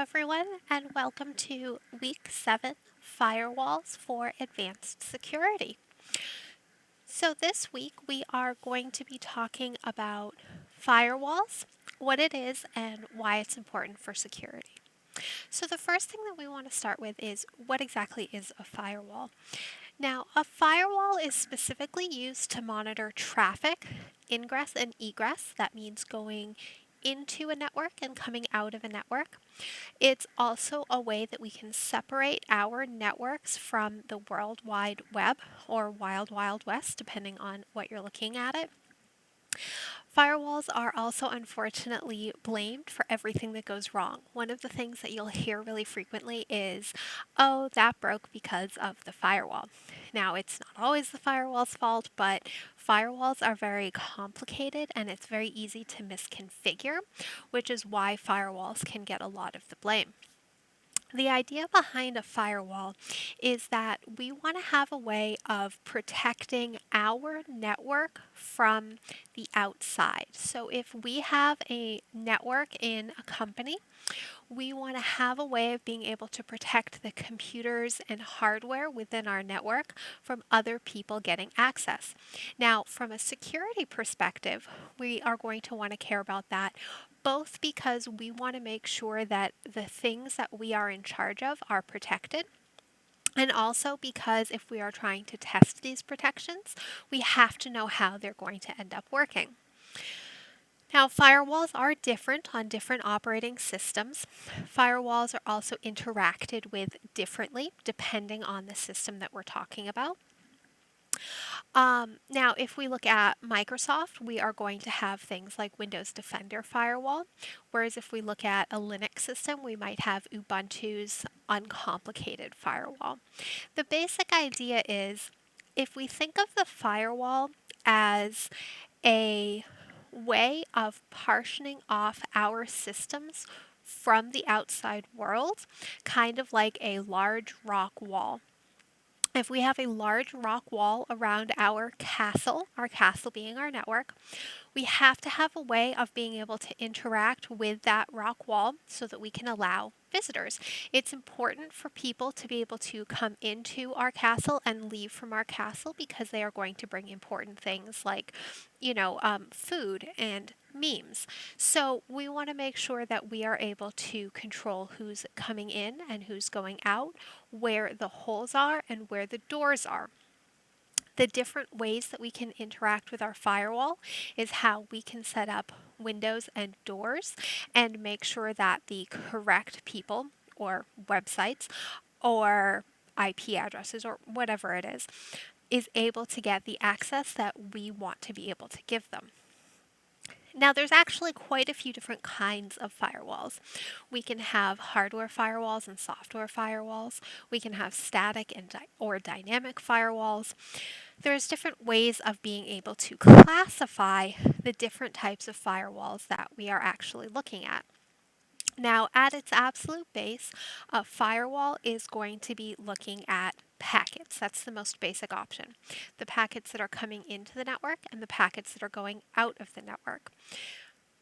everyone, and welcome to Week 7 Firewalls for Advanced Security. So, this week we are going to be talking about firewalls, what it is, and why it's important for security. So, the first thing that we want to start with is what exactly is a firewall? Now, a firewall is specifically used to monitor traffic, ingress and egress. That means going into a network and coming out of a network. It's also a way that we can separate our networks from the World Wide Web or Wild Wild West, depending on what you're looking at it. Firewalls are also unfortunately blamed for everything that goes wrong. One of the things that you'll hear really frequently is, oh, that broke because of the firewall. Now, it's not always the firewall's fault, but firewalls are very complicated and it's very easy to misconfigure, which is why firewalls can get a lot of the blame. The idea behind a firewall is that we want to have a way of protecting our network from the outside. So if we have a network in a company, we want to have a way of being able to protect the computers and hardware within our network from other people getting access. Now, from a security perspective, we are going to want to care about that both because we want to make sure that the things that we are in charge of are protected. And also because if we are trying to test these protections, we have to know how they're going to end up working. Now, firewalls are different on different operating systems. Firewalls are also interacted with differently depending on the system that we're talking about. Now, if we look at Microsoft, we are going to have things like Windows Defender Firewall, whereas if we look at a Linux system, we might have Ubuntu's uncomplicated firewall. The basic idea is if we think of the firewall as a way of partitioning off our systems from the outside world, kind of like a large rock wall. If we have a large rock wall around our castle being our network, we have to have a way of being able to interact with that rock wall so that we can allow visitors. It's important for people to be able to come into our castle and leave from our castle because they are going to bring important things like, food and memes. So we want to make sure that we are able to control who's coming in and who's going out, where the holes are and where the doors are. The different ways that we can interact with our firewall is how we can set up windows and doors and make sure that the correct people or websites or IP addresses or whatever it is able to get the access that we want to be able to give them. Now, there's actually quite a few different kinds of firewalls. We can have hardware firewalls and software firewalls. We can have static and or dynamic firewalls. There's different ways of being able to classify the different types of firewalls that we are actually looking at. Now, at its absolute base, a firewall is going to be looking at packets. That's the most basic option. The packets that are coming into the network and the packets that are going out of the network.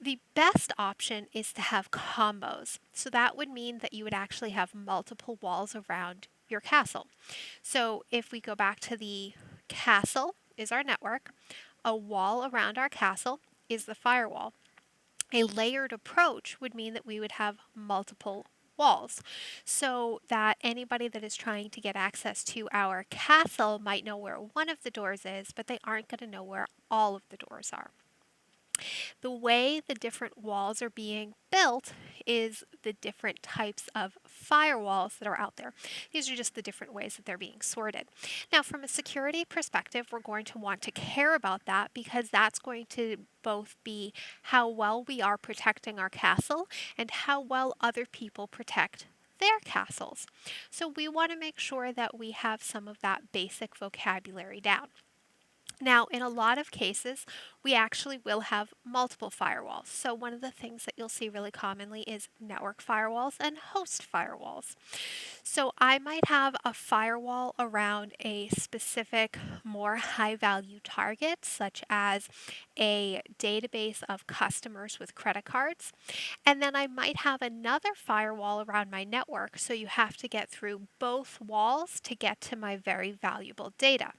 The best option is to have combos. So that would mean that you would actually have multiple walls around your castle. So if we go back to the castle is our network, a wall around our castle is the firewall. A layered approach would mean that we would have multiple walls so that anybody that is trying to get access to our castle might know where one of the doors is, but they aren't going to know where all of the doors are. The way the different walls are being built is the different types of firewalls that are out there. These are just the different ways that they're being sorted. Now, from a security perspective, we're going to want to care about that because that's going to both be how well we are protecting our castle and how well other people protect their castles. So we want to make sure that we have some of that basic vocabulary down. Now, in a lot of cases, we actually will have multiple firewalls. So, one of the things that you'll see really commonly is network firewalls and host firewalls. So, I might have a firewall around a specific, more high value target, such as a database of customers with credit cards. And then I might have another firewall around my network. So, you have to get through both walls to get to my very valuable data.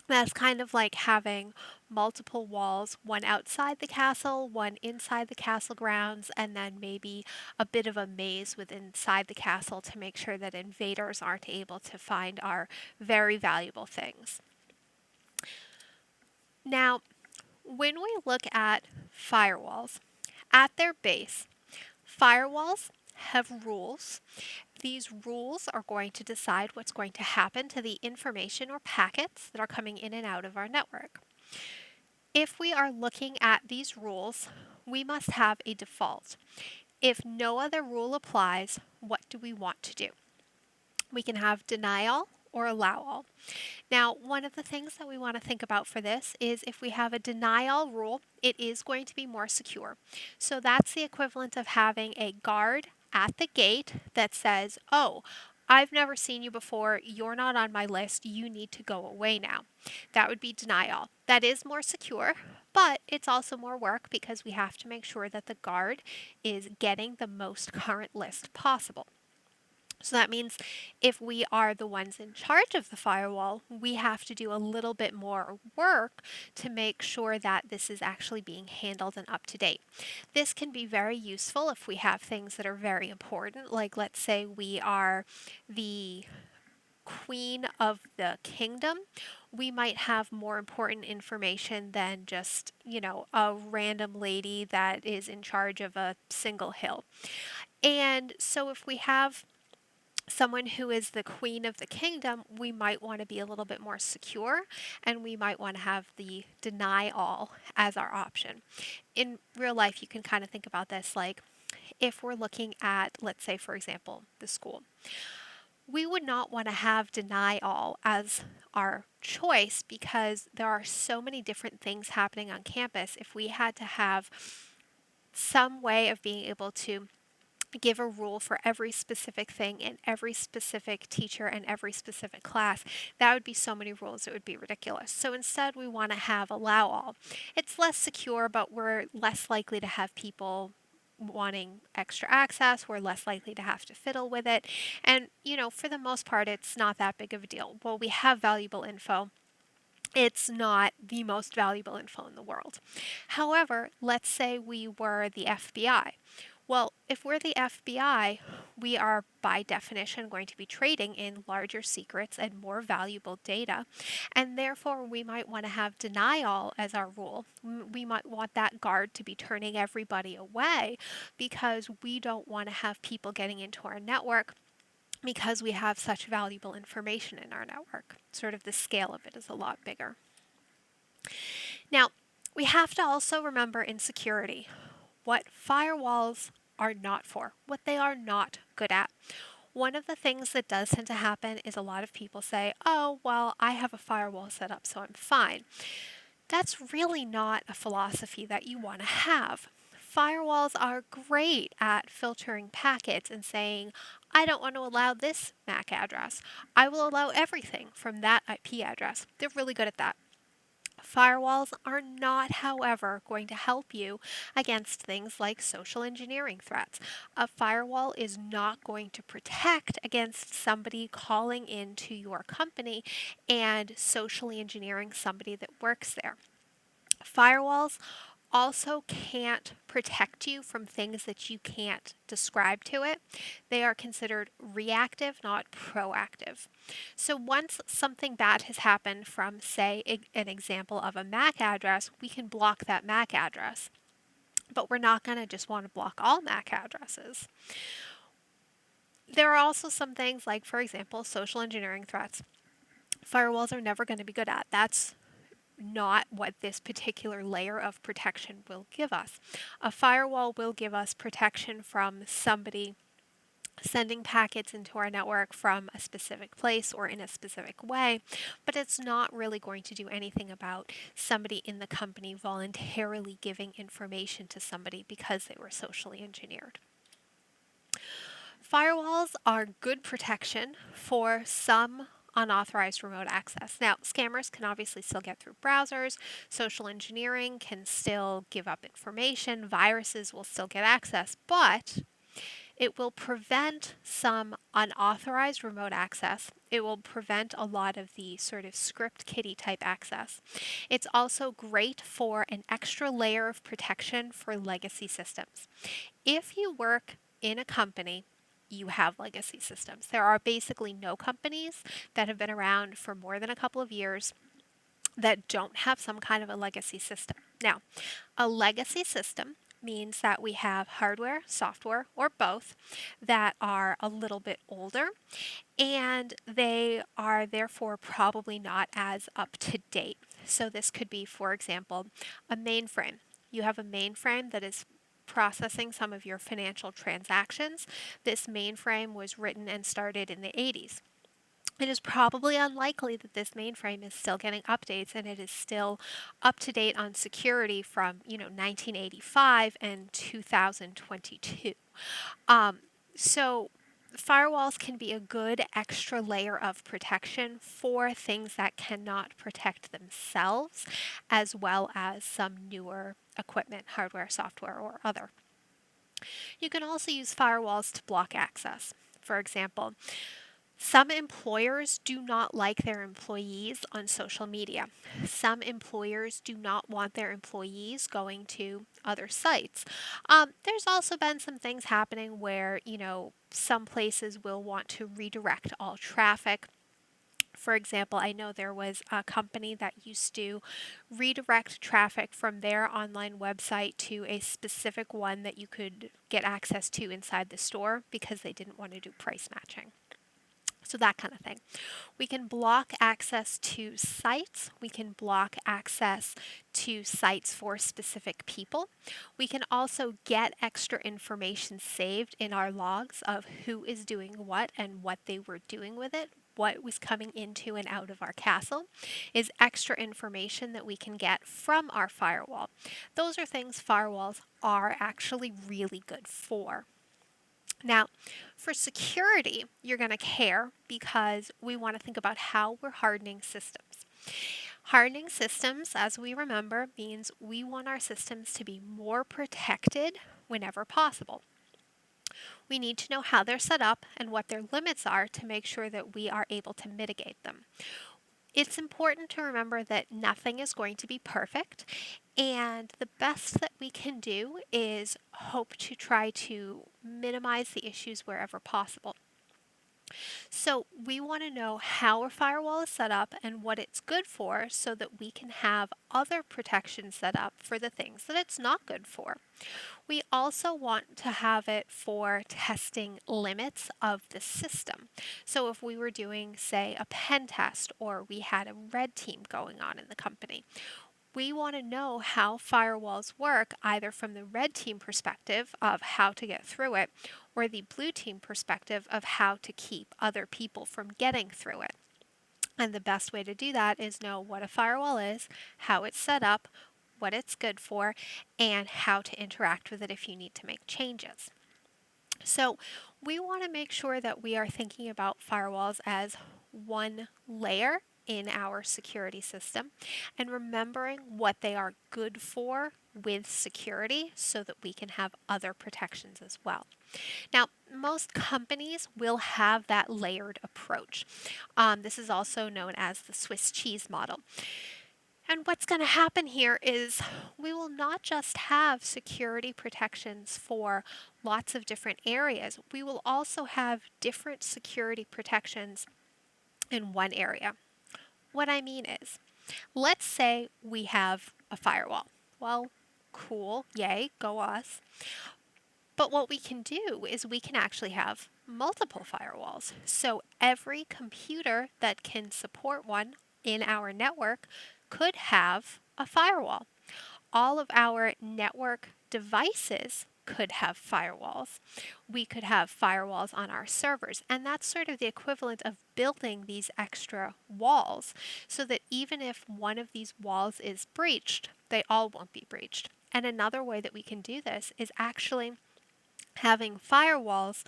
That's kind of like having multiple walls, one outside the castle, one inside the castle grounds, and then maybe a bit of a maze within inside the castle to make sure that invaders aren't able to find our very valuable things. Now, when we look at firewalls, at their base, firewalls have rules. These rules are going to decide what's going to happen to the information or packets that are coming in and out of our network. If we are looking at these rules, we must have a default. If no other rule applies, what do we want to do? We can have deny all or allow all. Now, one of the things that we want to think about for this is if we have a deny all rule, it is going to be more secure. So that's the equivalent of having a guard at the gate that says, oh, I've never seen you before, you're not on my list, you need to go away now. That would be deny all. That is more secure, but it's also more work because we have to make sure that the guard is getting the most current list possible. So that means if we are the ones in charge of the firewall, we have to do a little bit more work to make sure that this is actually being handled and up to date. This can be very useful if we have things that are very important, like let's say we are the queen of the kingdom. We might have more important information than just, a random lady that is in charge of a single hill. And so if we have someone who is the queen of the kingdom, we might want to be a little bit more secure and we might want to have the deny all as our option. In real life, you can kind of think about this like if we're looking at, let's say, for example, the school. We would not want to have deny all as our choice because there are so many different things happening on campus. If we had to have some way of being able to give a rule for every specific thing and every specific teacher and every specific class, that would be so many rules it would be ridiculous. So instead we want to have allow all. It's less secure, but we're less likely to have people wanting extra access. We're less likely to have to fiddle with it. And, for the most part, it's not that big of a deal. Well, we have valuable info. It's not the most valuable info in the world. However, let's say we were the FBI. Well, if we're the FBI, we are by definition going to be trading in larger secrets and more valuable data, and therefore we might want to have deny all as our rule. We might want that guard to be turning everybody away because we don't want to have people getting into our network because we have such valuable information in our network. Sort of the scale of it is a lot bigger. Now, we have to also remember in security what firewalls are not for, what they are not good at. One of the things that does tend to happen is a lot of people say, oh, well, I have a firewall set up, so I'm fine. That's really not a philosophy that you want to have. Firewalls are great at filtering packets and saying, I don't want to allow this MAC address. I will allow everything from that IP address. They're really good at that. Firewalls are not, however, going to help you against things like social engineering threats. A firewall is not going to protect against somebody calling into your company and socially engineering somebody that works there. Firewalls also can't protect you from things that you can't describe to it. They are considered reactive, not proactive. So once something bad has happened from, say, an example of a MAC address, we can block that MAC address. But we're not going to just want to block all MAC addresses. There are also some things like, for example, social engineering threats. Firewalls are never going to be good at. That's not what this particular layer of protection will give us. A firewall will give us protection from somebody sending packets into our network from a specific place or in a specific way, but it's not really going to do anything about somebody in the company voluntarily giving information to somebody because they were socially engineered. Firewalls are good protection for some unauthorized remote access. Now, scammers can obviously still get through browsers, social engineering can still give up information, viruses will still get access, but it will prevent some unauthorized remote access. It will prevent a lot of the sort of script kiddie type access. It's also great for an extra layer of protection for legacy systems. If you work in a company, you have legacy systems. There are basically no companies that have been around for more than a couple of years that don't have some kind of a legacy system. Now, a legacy system means that we have hardware, software, or both that are a little bit older, and they are therefore probably not as up to date. So this could be, for example, a mainframe. You have a mainframe that is processing some of your financial transactions. This mainframe was written and started in the 80s. It is probably unlikely that this mainframe is still getting updates and it is still up to date on security from, 1985 and 2022. So firewalls can be a good extra layer of protection for things that cannot protect themselves, as well as some newer equipment, hardware, software, or other. You can also use firewalls to block access. For example, some employers do not like their employees on social media. Some employers do not want their employees going to other sites. There's also been some things happening where, some places will want to redirect all traffic. For example, I know there was a company that used to redirect traffic from their online website to a specific one that you could get access to inside the store because they didn't want to do price matching. So that kind of thing. We can block access to sites. We can block access to sites for specific people. We can also get extra information saved in our logs of who is doing what and what they were doing with it. What was coming into and out of our castle is extra information that we can get from our firewall. Those are things firewalls are actually really good for. Now, for security, you're going to care because we want to think about how we're hardening systems. Hardening systems, as we remember, means we want our systems to be more protected whenever possible. We need to know how they're set up and what their limits are to make sure that we are able to mitigate them. It's important to remember that nothing is going to be perfect, and the best that we can do is hope to try to minimize the issues wherever possible. So we want to know how a firewall is set up and what it's good for so that we can have other protections set up for the things that it's not good for. We also want to have it for testing limits of the system. So if we were doing, say, a pen test or we had a red team going on in the company, we want to know how firewalls work either from the red team perspective of how to get through it or the blue team perspective of how to keep other people from getting through it. And the best way to do that is know what a firewall is, how it's set up, what it's good for, and how to interact with it if you need to make changes. So we want to make sure that we are thinking about firewalls as one layer in our security system and remembering what they are good for with security so that we can have other protections as well. Now, most companies will have that layered approach. This is also known as the Swiss cheese model. And what's going to happen here is we will not just have security protections for lots of different areas. We will also have different security protections in one area. What I mean is, let's say we have a firewall. Well, cool, yay, go us. But what we can do is we can actually have multiple firewalls. So every computer that can support one in our network could have a firewall. All of our network devices could have firewalls. We could have firewalls on our servers, and that's sort of the equivalent of building these extra walls so that even if one of these walls is breached, they all won't be breached. And another way that we can do this is actually having firewalls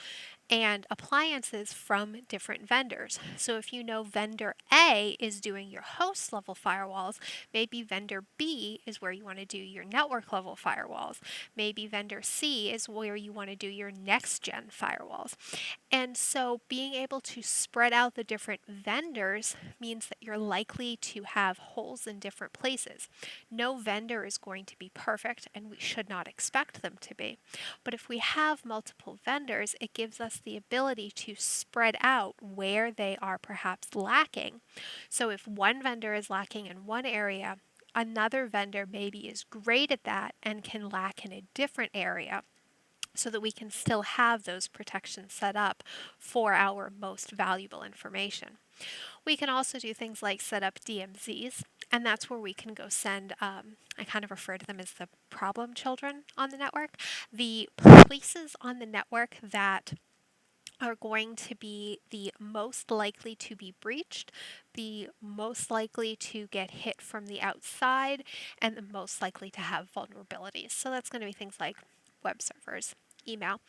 and appliances from different vendors. So if you know vendor A is doing your host level firewalls, maybe vendor B is where you want to do your network level firewalls. Maybe vendor C is where you want to do your next gen firewalls. And so being able to spread out the different vendors means that you're likely to have holes in different places. No vendor is going to be perfect, and we should not expect them to be. But if we have multiple vendors, it gives us the ability to spread out where they are perhaps lacking. So if one vendor is lacking in one area, another vendor maybe is great at that and can lack in a different area, so that we can still have those protections set up for our most valuable information. We can also do things like set up DMZs, and that's where we can go send, I kind of refer to them as the problem children on the network, the places on the network that are going to be the most likely to be breached, the most likely to get hit from the outside, and the most likely to have vulnerabilities. So that's going to be things like web servers, email.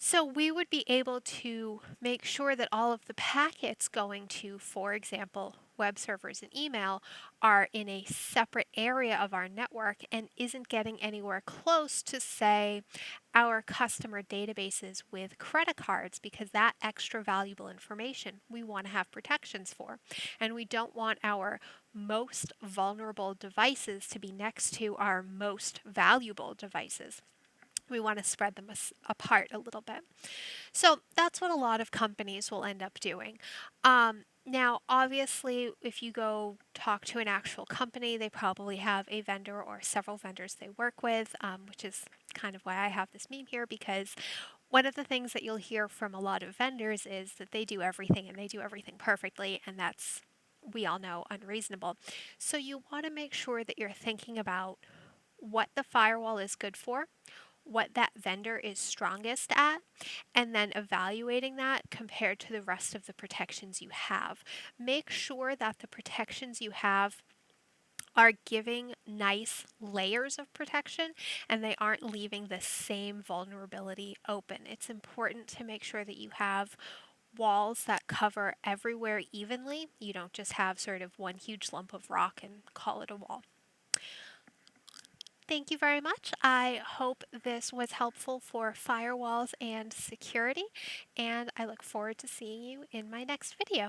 So we would be able to make sure that all of the packets going to, for example, web servers and email are in a separate area of our network and isn't getting anywhere close to, say, our customer databases with credit cards, because that extra valuable information we want to have protections for. And we don't want our most vulnerable devices to be next to our most valuable devices. We want to spread them apart a little bit. So that's what a lot of companies will end up doing. Now, obviously, if you go talk to an actual company, they probably have a vendor or several vendors they work with, which is kind of why I have this meme here, because one of the things that you'll hear from a lot of vendors is that they do everything and they do everything perfectly, and that's, we all know, unreasonable. So you want to make sure that you're thinking about what the firewall is good for, what that vendor is strongest at, and then evaluating that compared to the rest of the protections you have. Make sure that the protections you have are giving nice layers of protection and they aren't leaving the same vulnerability open. It's important to make sure that you have walls that cover everywhere evenly. You don't just have sort of one huge lump of rock and call it a wall. Thank you very much. I hope this was helpful for firewalls and security, and I look forward to seeing you in my next video.